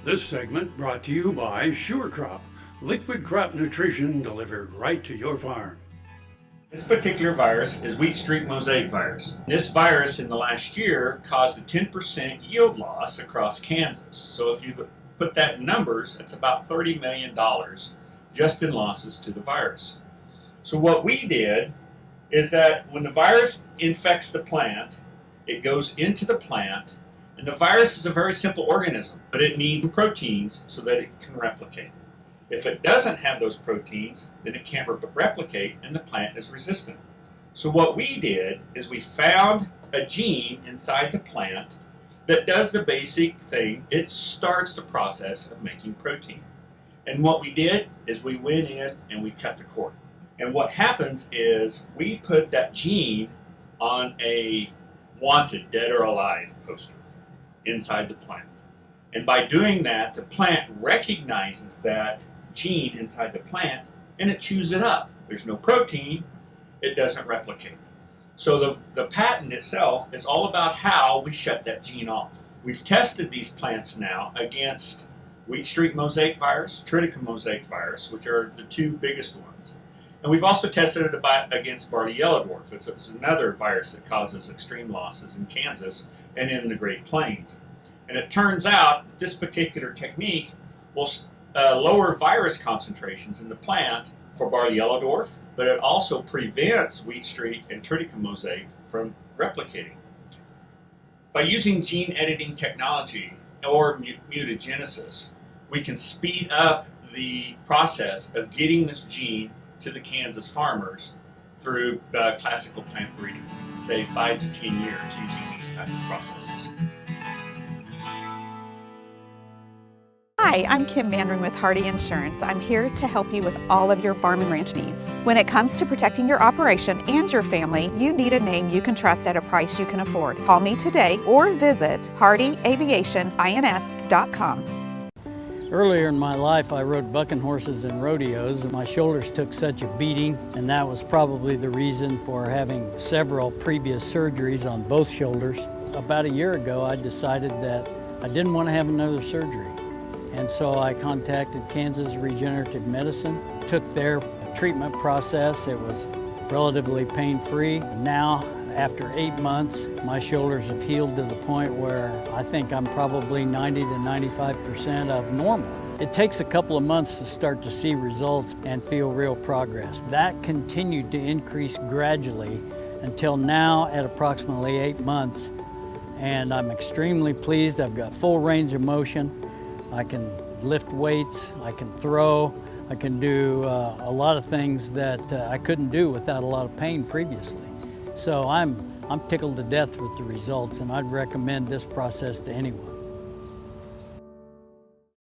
This segment brought to you by SureCrop, liquid crop nutrition delivered right to your farm. This particular virus is wheat streak mosaic virus. This virus in the last year caused a 10% yield loss across Kansas. So if you put that in numbers, it's about $30 million just in losses to the virus. So what we did is that when the virus infects the plant, it goes into the plant, and the virus is a very simple organism, but it needs proteins so that it can replicate. If it doesn't have those proteins, then it can't replicate and the plant is resistant. So what we did is we found a gene inside the plant that does the basic thing. It starts the process of making protein. And what we did is we went in and we cut the cord. And what happens is we put that gene on a wanted, dead or alive poster inside the plant. And by doing that, the plant recognizes that gene inside the plant and it chews it up. There's no protein, it doesn't replicate. So the patent itself is all about how we shut that gene off. We've tested these plants now against wheat streak mosaic virus, triticum mosaic virus, which are the two biggest ones. And we've also tested it against barley yellow dwarf. It's another virus that causes extreme losses in Kansas and in the Great Plains. And it turns out this particular technique will lower virus concentrations in the plant for barley yellow dwarf, but it also prevents wheat streak and triticum mosaic from replicating. By using gene editing technology or mutagenesis, we can speed up the process of getting this gene to the Kansas farmers through classical plant breeding, say 5 to 10 years using these types of processes. Hi, I'm Kim Mandring with Hardy Insurance. I'm here to help you with all of your farm and ranch needs. When it comes to protecting your operation and your family, you need a name you can trust at a price you can afford. Call me today or visit hardyaviationins.com. Earlier in my life, I rode bucking horses and rodeos, and my shoulders took such a beating, and that was probably the reason for having several previous surgeries on both shoulders. About a year ago, I decided that I didn't want to have another surgery. And so I contacted Kansas Regenerative Medicine, took their treatment process. It was relatively pain-free. Now, after 8 months, my shoulders have healed to the point where I think I'm probably 90 to 95% of normal. It takes a couple of months to start to see results and feel real progress. That continued to increase gradually until now at approximately 8 months. And I'm extremely pleased. I've got full range of motion. I can lift weights, I can throw, I can do a lot of things that I couldn't do without a lot of pain previously. So I'm tickled to death with the results, and I'd recommend this process to anyone.